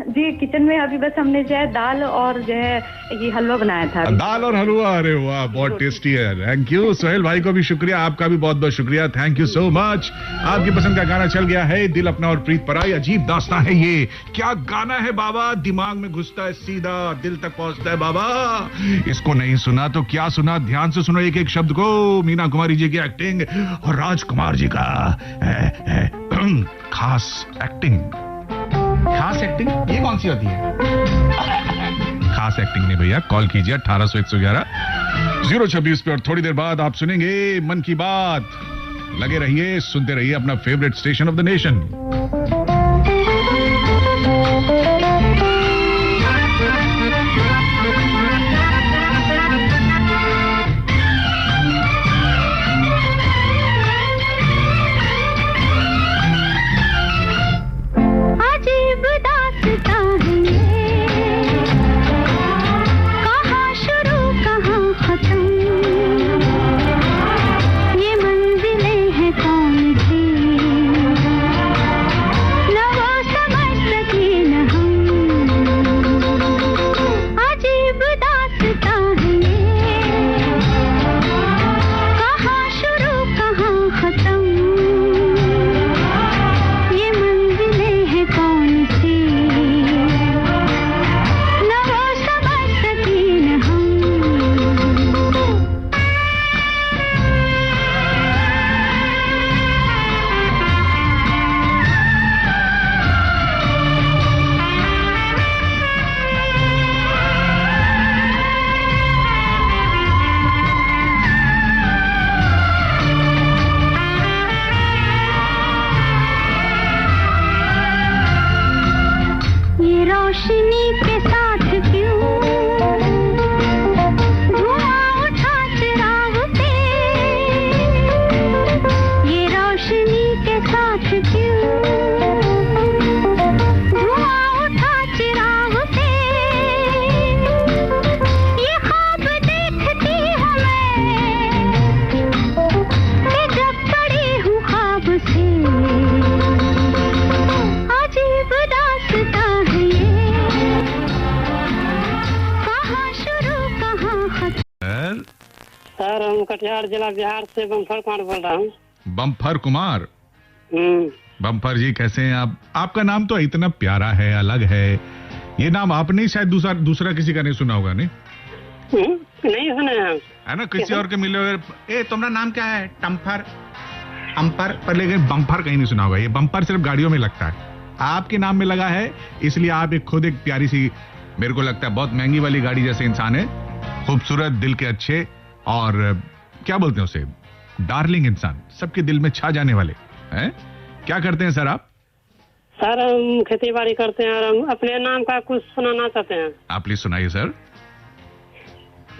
जी किचन में अभी बस हमने जो है दाल और जो है ये हलवा बनाया था। दाल और हलवा, अरे वाह, बहुत टेस्टी है। थैंक यू सोहेल भाई को भी शुक्रिया, आपका भी बहुत बहुत शुक्रिया, थैंक यू सो मच। आपकी पसंद का गाना चल गया है, दिल अपना और प्रीत पराई। अजीब दास्तां है ये, क्या गाना है बाबा, दिमाग में घुसता है सीधा दिल तक पहुंचता है बाबा। इसको नहीं सुना तो क्या सुना, ध्यान से सुनो एक एक शब्द को। मीना कुमारी जी की एक्टिंग और राजकुमार जी का खास एक्टिंग। खास एक्टिंग ये कौन सी होती है? खास एक्टिंग नहीं भैया, कॉल कीजिए 1800-111-026 पे और थोड़ी देर बाद आप सुनेंगे मन की बात। लगे रहिए, सुनते रहिए अपना favourite station of the nation. Sir हम कटिहार जिला बिहार से बम्फर कुमार बोल रहा हूँ। बम्फर कुमार? बम्फर जी कैसे हैं आप? आपका नाम तो इतना प्यारा है, अलग है। ये नाम आपने शायद दूसरा किसी का नहीं सुना होगा, नहीं? नहीं सुना है ना, किसी और के मिले हुए। ए तुम्हारा नाम क्या है? टम्फर, अम्पर, पर लेकिन बम्फर कहीं नहीं सुना होगा। ये बम्फर सिर्फ गाड़ियों में लगता है, आपके नाम में लगा है, इसलिए आप खुद एक प्यारी सी, मेरे को लगता है बहुत महंगी वाली गाड़ी जैसे इंसान है, खूबसूरत, दिल के अच्छे और क्या बोलते हैं उसे, डार्लिंग इंसान, सबके दिल में छा जाने वाले हैं। क्या करते हैं सर आप? सर हम खेती बाड़ी करते हैं और हम अपने नाम का कुछ सुनाना चाहते हैं। आप प्लीज सुनाइए सर।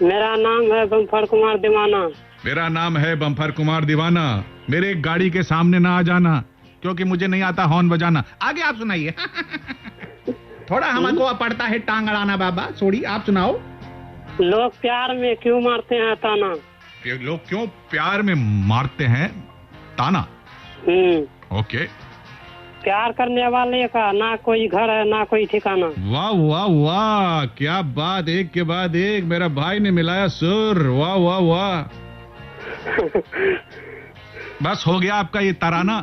मेरा नाम है बम्फर कुमार दीवाना। मेरा नाम है बम्पर कुमार दीवाना। मेरे गाड़ी के सामने ना आ जाना, क्योंकि मुझे नहीं आता हॉर्न बजाना। आगे आप सुनाइए। थोड़ा हमको पड़ता है टांग अड़ाना बाबा, सॉरी, आप सुनाओ। लोग प्यार में क्यों मारते हैं ताना? लोग क्यों प्यार में मारते हैं ताना? ओके। प्यार करने वाले का ना कोई घर है ना कोई ठिकाना। वाह वाह वाह, क्या बात, एक के बाद एक मेरा भाई ने मिलाया सुर। वाह वाह वाह। बस हो गया आपका ये तराना?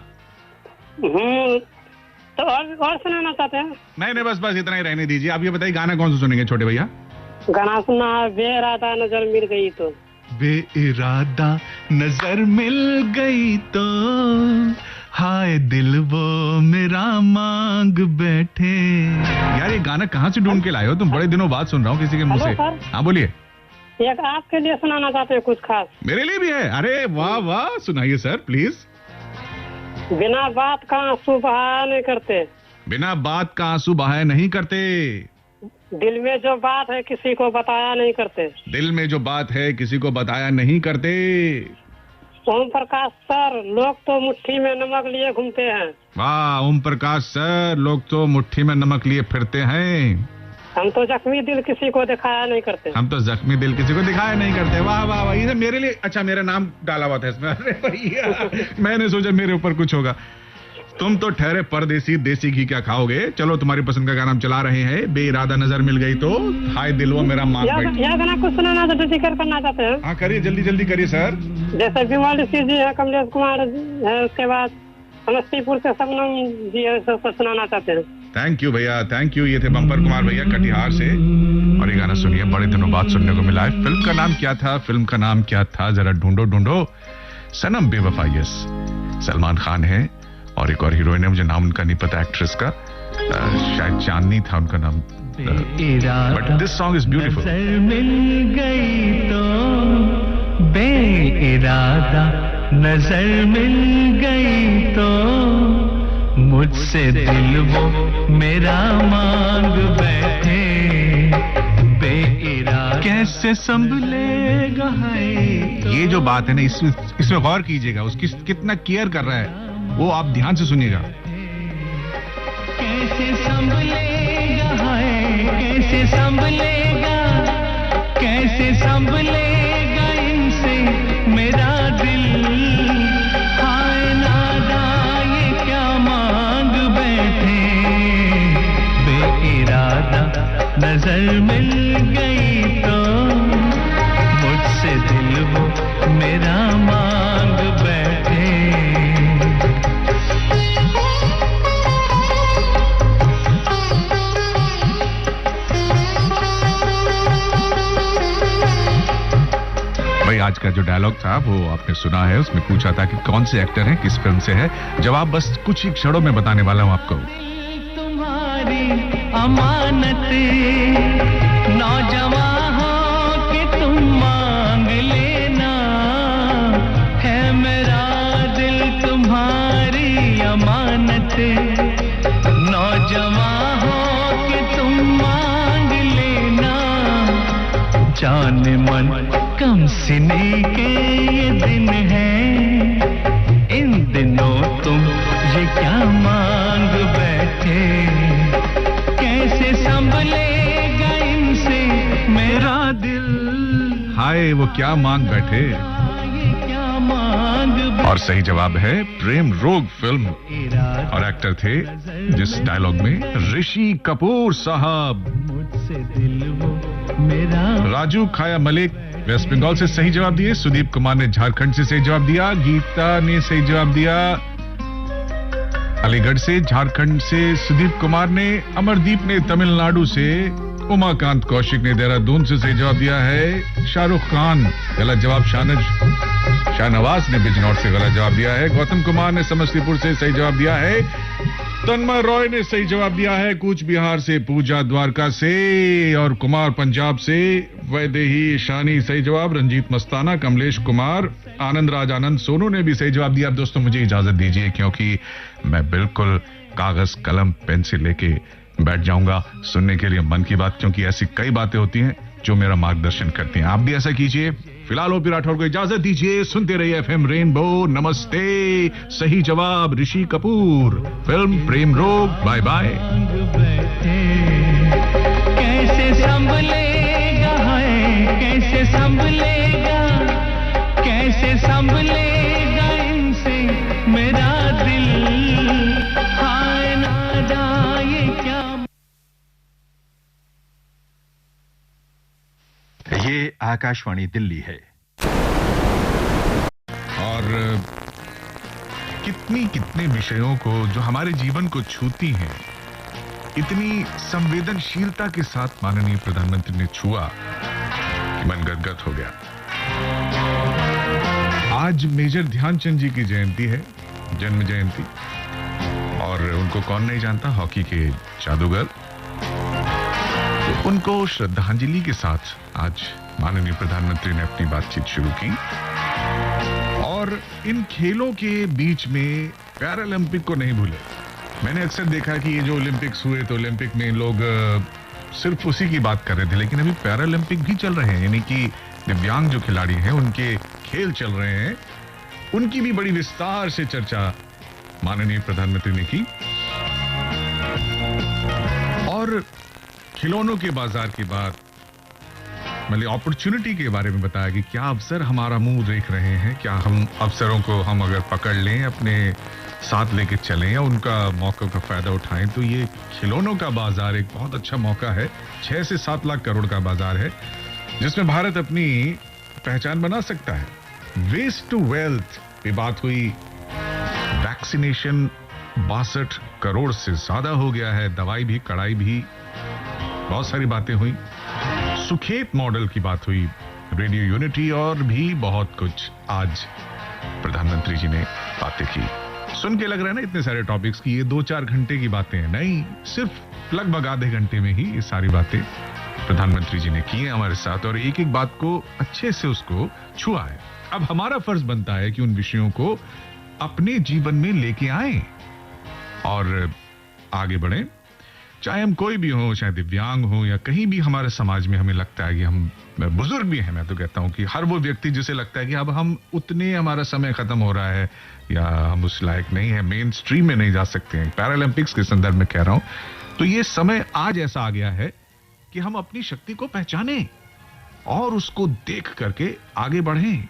तो और सुनाना चाहते हैं? नहीं, बस इतना ही रहने दीजिए। आप ये बताइए गाना कौन सा सुनेंगे छोटे भैया? गाना सुना है बेइरादा नजर मिल गई तो। बेइरादा नजर मिल गई तो हाय दिल वो मेरा मांग बैठे। यार ये गाना कहाँ से ढूंढ के लाए हो तुम? बड़े दिनों बाद सुन रहा हूँ किसी के मुंह से। हाँ बोलिए। एक आपके लिए सुनाना चाहते हैं कुछ खास? मेरे लिए भी है? अरे वाह वाह, सुनाइए सर प्लीज। बिना बात का आंसू बहाया नहीं करते। बिना बात का आंसू बहाया नहीं करते। दिल में जो बात है किसी को बताया नहीं करते। दिल में जो बात है किसी को बताया नहीं करते। ओम प्रकाश सर, लोग तो मुट्ठी में नमक लिए घूमते हैं। वाह ओम प्रकाश सर, लोग तो मुट्ठी में नमक लिए फिरते हैं। हम तो जख्मी दिल किसी को दिखाया नहीं करते। हम तो जख्मी दिल किसी को दिखाया नहीं करते। वाह वाह वाह, ये मेरे लिए। अच्छा मेरा नाम डाला हुआ था इसमें। अरे भैया मैंने सोचा मेरे ऊपर कुछ होगा। तुम तो ठहरे परदेसी, देसी घी क्या खाओगे। चलो तुम्हारी पसंद का गाना हम चला रहे हैं। बेइरादा नजर मिल गई तो हाय दिल वो मेरा मांग बैठे। यह गाना कुछ सुनाना तो जिक्र करना चाहते हैं? हाँ करिए, जल्दी जल्दी करिए सर। जैसे विमल सिंह जी है, कमलेश कुमार है, उसके बाद समस्तीपुर से शबनम जी है, सब सुनाना चाहते हैं। थैंक यू भैया, थैंक यू। ये थे बम्पर कुमार भैया कटिहार से, और ये गाना सुनिए, बड़े दिनों बाद सुनने को मिला है। फिल्म का नाम क्या था? फिल्म का नाम क्या था? जरा ढूंढो। सनम बेवफा। यस, सलमान खान है और एक और हीरोइन है, मुझे नाम उनका नहीं पता एक्ट्रेस का, शायद चांदनी था उनका नाम। But this song is beautiful. मिल गई तो बेइरादा नजर मिल गई तो मुझसे दिल वो मेरा मांग बैठे। बेइरादा कैसे संभलेगा है। ये जो बात है ना, इसमें गौर कीजिएगा, उसकी कितना केयर कर रहा है वो, आप ध्यान से सुनिएगा। कैसे संभलेगा है, कैसे संभलेगा, कैसे संभलेगा इनसे मेरा दिल। हाय नादा ये क्या मांग बैठे। बेइरादा नजर मिल गई तो मुझसे दिल वो मेरा मांग बैठे। आज का जो डायलॉग था वो आपने सुना है, उसमें पूछा था कि कौन से एक्टर हैं, किस फिल्म से है। जवाब बस कुछ ही क्षणों में बताने वाला हूं आपको। तुम्हारी अमानत नौजवान हो कि तुम मांग लेना, है मेरा दिल तुम्हारी अमानत। नौजवान हो कि तुम मांग लेना, जान मन कम सिने के ये दिन है। इन दिनों तुम ये क्या मांग बैठे। कैसे संभलेगा इनसे मेरा दिल। हाय वो क्या मांग बैठे। क्या मांग। और सही जवाब है प्रेम रोग फिल्म, और एक्टर थे जिस डायलॉग में ऋषि कपूर साहब। मुझसे दिल वो मेरा। राजू खाया मलिक वेस्ट बंगाल से सही जवाब दिए। सुदीप कुमार ने झारखंड से सही जवाब दिया। गीता ने सही जवाब दिया अलीगढ़ से। झारखंड से सुदीप कुमार ने। अमरदीप ने तमिलनाडु से। उमाकांत कौशिक ने देहरादून से सही जवाब दिया है। शाहरुख खान गलत जवाब। शाहनवाज ने बिजनौर से गलत जवाब दिया है। गौतम कुमार ने समस्तीपुर से सही जवाब दिया है। तन्मय रॉय ने सही जवाब दिया है कूच बिहार से। पूजा द्वारका से और कुमार पंजाब से। वैदेही शानी सही जवाब। रंजीत मस्ताना, कमलेश कुमार, आनंद राज आनंद सोनू ने भी सही जवाब दिया। अब दोस्तों मुझे इजाजत दीजिए क्योंकि मैं बिल्कुल कागज कलम पेंसिल लेके बैठ जाऊंगा सुनने के लिए मन की बात, क्योंकि ऐसी कई बातें होती हैं जो मेरा मार्गदर्शन करती हैं। आप भी ऐसा कीजिए। फिलहाल ओपी राठौर को इजाजत दीजिए। सुनते रहिए एफएम रेनबो। नमस्ते। सही जवाब Rishi Kapoor, film Prem Rog. Bye bye. कैसे संभलेगा है, कैसे संभलेगा, कैसे संभलेगा इनसे मेरा दिल, हाय ना जाए क्या। ये आकाशवाणी दिल्ली है। और कितने विषयों को जो हमारे जीवन को छूती हैं, इतनी संवेदनशीलता के साथ माननीय प्रधानमंत्री ने छुआ कि मन गदगद हो गया। आज मेजर ध्यानचंद जी की जयंती है, जन्म जयंती, और उनको कौन नहीं जानता, हॉकी के जादूगर। तो उनको श्रद्धांजलि के साथ आज माननीय प्रधानमंत्री ने अपनी बातचीत शुरू की। और इन खेलों के बीच में पैरालंपिक को नहीं भूले। मैंने अक्सर देखा कि ये जो ओलंपिक्स हुए तो ओलंपिक में लोग सिर्फ उसी की बात कर रहे थे, लेकिन अभी पैरालंपिक भी चल रहे हैं, यानी कि दिव्यांग जो खिलाड़ी हैं उनके खेल चल रहे हैं। उनकी भी बड़ी विस्तार से चर्चा माननीय प्रधानमंत्री ने की। और खिलौनों के बाजार की बात, मतलब अपॉर्चुनिटी के बारे में बताया कि क्या अवसर हमारा मुंह देख रहे हैं, क्या हम अवसरों को हम अगर पकड़ लें, अपने साथ लेके चलें या उनका मौकों का फायदा उठाएं, तो ये खिलौनों का बाजार एक बहुत अच्छा मौका है। 6 से 7 लाख करोड़ का बाजार है, जिसमें भारत अपनी पहचान बना सकता है। वेस्ट टू वेल्थ पे बात हुई। वैक्सीनेशन 62 करोड़ से ज्यादा हो गया है, दवाई भी, कड़ाई भी, बहुत सारी बातें हुई। सुखेत मॉडल की बात हुई, रेडियो यूनिटी, और भी बहुत कुछ आज प्रधानमंत्री जी ने बातें की। सुन के लग रहा है ना इतने सारे टॉपिक्स की ये 2-4 घंटे की बातें हैं, नहीं, सिर्फ लगभग आधे घंटे में ही ये सारी बातें प्रधानमंत्री जी ने की हैं हमारे साथ, और एक एक बात को अच्छे से उसको छुआ है। अब हमारा फर्ज बनता है कि उन विषयों को अपने जीवन में लेके आएं और आगे बढ़ें। चाहे हम कोई भी हो, चाहे दिव्यांग हो या कहीं भी हमारे समाज में हमें लगता है कि हम बुजुर्ग भी हैं, मैं तो कहता हूं कि हर वो व्यक्ति जिसे लगता है कि अब हम उतने, हमारा समय खत्म हो रहा है या हम उस लायक नहीं है, मेन स्ट्रीम में नहीं जा सकते हैं, पैरालंपिक्स के संदर्भ में कह रहा हूं, तो ये समय आज ऐसा आ गया है कि हम अपनी शक्ति को पहचानें और उसको देख करके आगे बढ़ें।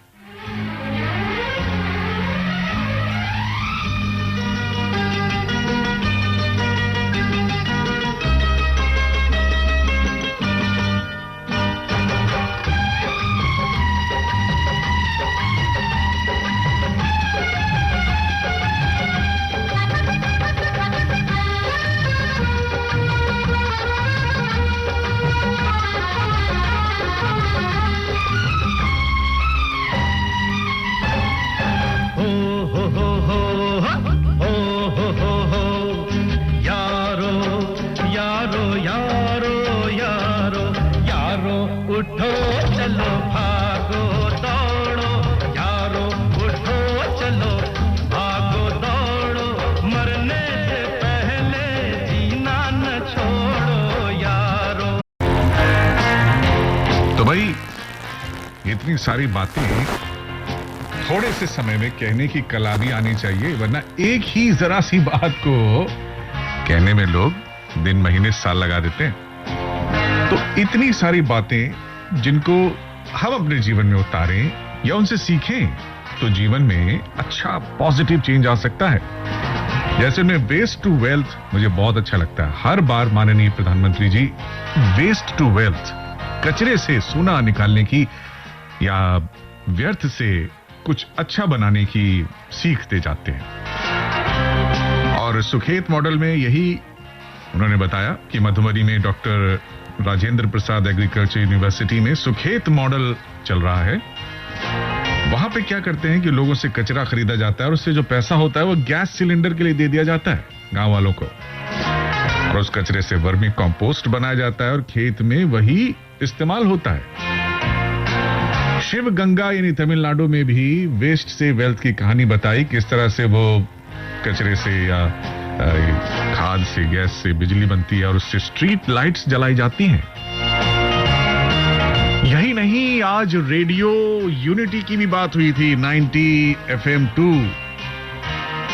इतनी सारी बातें थोड़े से समय में कहने की कला भी आनी चाहिए, वरना एक ही जरा सी बात को कहने में लोग दिन महीने साल लगा देते हैं। तो इतनी सारी बातें जिनको हम अपने जीवन में उतारें या उनसे सीखें तो जीवन में अच्छा पॉजिटिव चेंज आ सकता है। जैसे में वेस्ट टू वेल्थ मुझे बहुत अच्छा लगता है। हर बार माननीय प्रधानमंत्री जी वेस्ट टू वेल्थ, कचरे से सोना निकालने की या व्यर्थ से कुछ अच्छा बनाने की सीख दे जाते हैं। और सुखेत मॉडल में यही उन्होंने बताया कि मधुबनी में doctor Rajendra Prasad agriculture university में सुखेत मॉडल चल रहा है। वहां पे क्या करते हैं कि लोगों से कचरा खरीदा जाता है और उससे जो पैसा होता है वो गैस सिलेंडर के लिए दे दिया जाता है गांव वालों को, और उस कचरे से वर्मी कंपोस्ट बनाया जाता है और खेत में वही इस्तेमाल होता है। शिव गंगा यानी तमिलनाडु में भी वेस्ट से वेल्थ की कहानी बताई, किस तरह से वो कचरे से या खाद से, गैस से बिजली बनती है और उससे स्ट्रीट लाइट्स जलाई जाती हैं। यही नहीं, आज रेडियो यूनिटी की भी बात हुई थी 90 FM 2।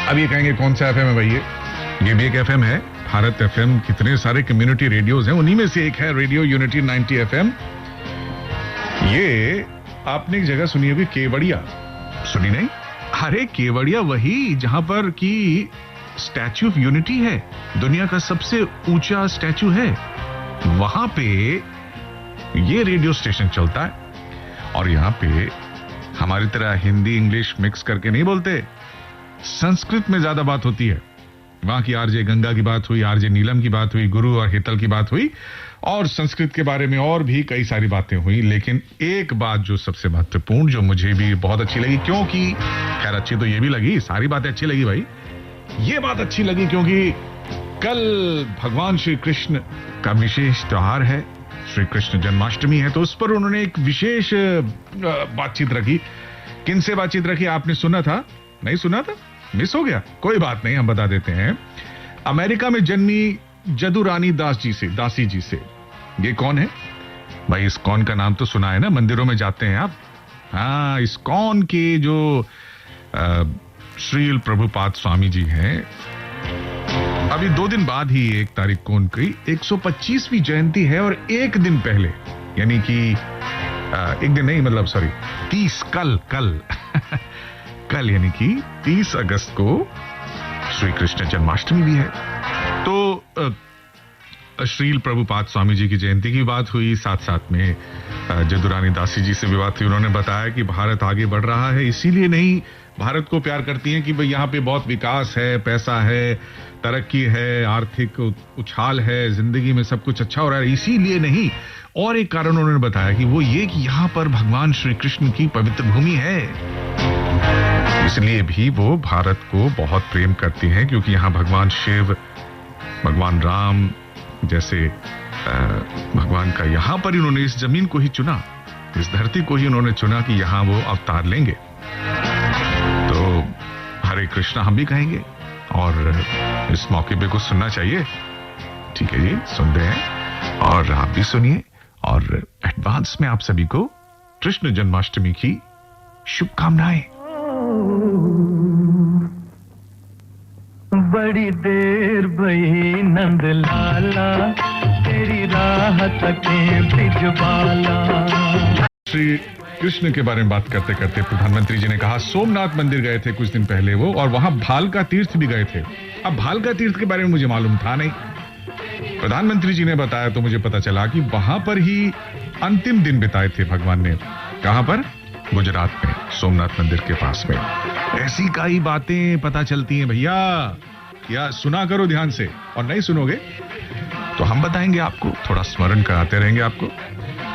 अब ये कहेंगे कौन सा एफएम है भाई? ये भी एक एफएम है, भारत एफएम। कितने सारे कम्युनिटी रेडियोज हैं, उन्हीं में से एक है रेडियो यूनिटी 90 FM। ये आपने एक जगह सुनी होगी, केवड़िया। सुनी नहीं? अरे केवड़िया वही जहां पर की स्टैच्यू ऑफ यूनिटी है, दुनिया का सबसे ऊंचा स्टैच्यू है। वहां पे ये रेडियो स्टेशन चलता है और यहां पे हमारी तरह हिंदी इंग्लिश मिक्स करके नहीं बोलते, संस्कृत में ज्यादा बात होती है। वहां की आरजे गंगा की बात हुई, आरजे नीलम की बात हुई, गुरु और हितल की बात हुई और संस्कृत के बारे में और भी कई सारी बातें हुई। लेकिन एक बात जो सबसे महत्वपूर्ण, जो मुझे भी बहुत अच्छी लगी, क्योंकि खैर अच्छी तो ये भी लगी, सारी बातें अच्छी लगी भाई, ये बात अच्छी लगी क्योंकि कल भगवान श्री कृष्ण का विशेष त्योहार है, श्री कृष्ण जन्माष्टमी है। तो उस पर उन्होंने एक विशेष बातचीत रखी। किनसे बातचीत रखी आपने सुना था? नहीं सुना था? मिस हो गया? कोई बात नहीं, हम बता देते हैं। अमेरिका में जन्मी जदुरानी दासी जी से। ये कौन है भाई? इस्कॉन का नाम तो सुना है ना, मंदिरों में जाते हैं आप। हाँ, इस्कॉन के जो श्रील प्रभुपाद स्वामी जी हैं, अभी 2 दिन बाद ही 1 तारीख को उनकी 125वीं जयंती है और एक दिन पहले, यानी कि एक दिन नहीं, मतलब सॉरी 30 कल यानी कि 30 अगस्त को श्री कृष्ण जन्माष्टमी भी है। तो श्रील प्रभुपाद स्वामी जी की जयंती की बात हुई, साथ साथ में जदुरानी दासी जी से भी बात हुई। उन्होंने बताया कि भारत आगे बढ़ रहा है, इसीलिए नहीं भारत को प्यार करती हैं कि भाई यहाँ पे बहुत विकास है, पैसा है, तरक्की है, आर्थिक उछाल है, जिंदगी में सब कुछ अच्छा हो रहा है, इसीलिए नहीं। और एक कारण उन्होंने बताया कि वो ये कि यहाँ पर भगवान श्री कृष्ण की पवित्र भूमि है, इसलिए भी वो भारत को बहुत प्रेम करती हैं, क्योंकि यहाँ भगवान शिव, भगवान राम जैसे भगवान का यहाँ पर इन्होंने इस जमीन को ही चुना, इस धरती को ही उन्होंने चुना कि यहाँ वो अवतार लेंगे। तो हरे कृष्णा हम भी कहेंगे और इस मौके पे कुछ सुनना चाहिए। ठीक है जी, सुनते हैं और आप भी सुनिए। और एडवांस में आप सभी को कृष्ण जन्माष्टमी की शुभकामनाएं। बड़ी देर भई नंद लाला, तेरी राह तके भिजवाला। श्री कृष्ण के बारे में बात करते करते प्रधानमंत्री जी ने कहा, सोमनाथ मंदिर गए थे कुछ दिन पहले वो, और वहां भालका तीर्थ भी गए थे। अब भालका तीर्थ के बारे में मुझे मालूम था नहीं, प्रधानमंत्री जी ने बताया तो मुझे पता चला कि वहां पर ही अंतिम दिन बिताए थे भगवान ने। कहां पर? गुजरात में, सोमनाथ मंदिर के पास में। ऐसी कई बातें पता चलती हैं भैया, या सुना करो ध्यान से, और नहीं सुनोगे तो हम बताएंगे आपको, थोड़ा स्मरण कराते रहेंगे आपको।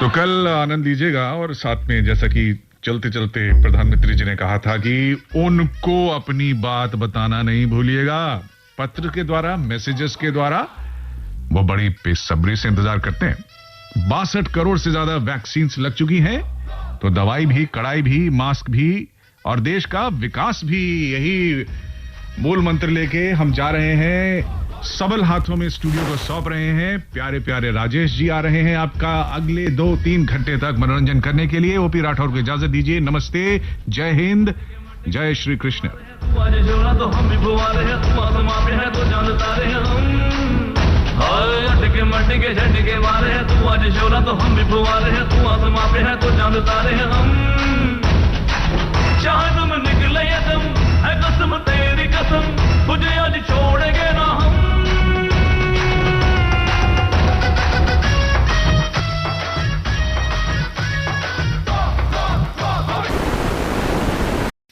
तो कल आनंद लीजिएगा। और साथ में जैसा कि चलते चलते प्रधानमंत्री जी ने कहा था कि उनको अपनी बात बताना नहीं भूलिएगा, पत्र के द्वारा, मैसेजेस के द्वारा। वो बड़ी बेसब्री से इंतजार करते हैं। 62 करोड़ से ज्यादा वैक्सीन लग चुकी हैं, तो दवाई भी, कड़ाई भी, मास्क भी और देश का विकास भी, यही मूल मंत्र लेके हम जा रहे हैं। सबल हाथों में स्टूडियो को सौंप रहे हैं। प्यारे प्यारे राजेश जी आ रहे हैं आपका अगले 2-3 घंटे तक मनोरंजन करने के लिए। ओपी राठौर को इजाजत दीजिए। नमस्ते, जय हिंद, जय श्री कृष्ण। अटके मटके झटके वाले हैं, तू आज शोरा तो हम भी बुवाले हैं, तू आसमां पे है तो जानता रहे हम। जहन्नुम निकले दम है कसम तेरी कसम, तुझे आज छोड़ेंगे ना हम।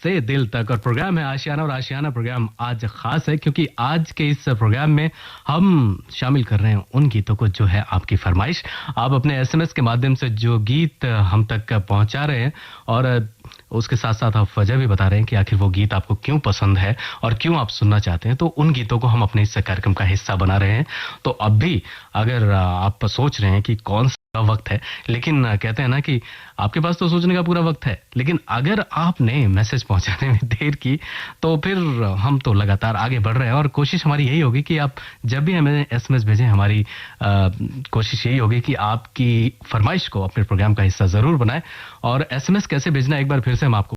से दिल तक, और प्रोग्राम है आशियाना, और आशियाना प्रोग्राम आज खास है क्योंकि आज के इस प्रोग्राम में हम शामिल कर रहे हैं उन गीतों को जो है आपकी फरमाइश। आप अपने एसएमएस के माध्यम से जो गीत हम तक पहुंचा रहे हैं, और उसके साथ साथ आप वजह भी बता रहे हैं कि आखिर वो गीत आपको क्यों पसंद है और क्यों आप सुनना चाहते हैं, तो उन गीतों को हम अपने इस कार्यक्रम का हिस्सा बना रहे हैं। तो अब भी अगर आप सोच रहे हैं कि कौन वक्त है, लेकिन कहते हैं ना कि आपके पास तो सोचने का पूरा वक्त है, लेकिन अगर आपने मैसेज पहुंचाने में देर की तो फिर हम तो लगातार आगे बढ़ रहे हैं और कोशिश हमारी यही होगी कि आप जब भी हमें एसएमएस भेजें, हमारी कोशिश यही होगी कि आपकी फरमाइश को अपने प्रोग्राम का हिस्सा जरूर बनाएं। और एसएमएस कैसे भेजना एक बार फिर से हम आपको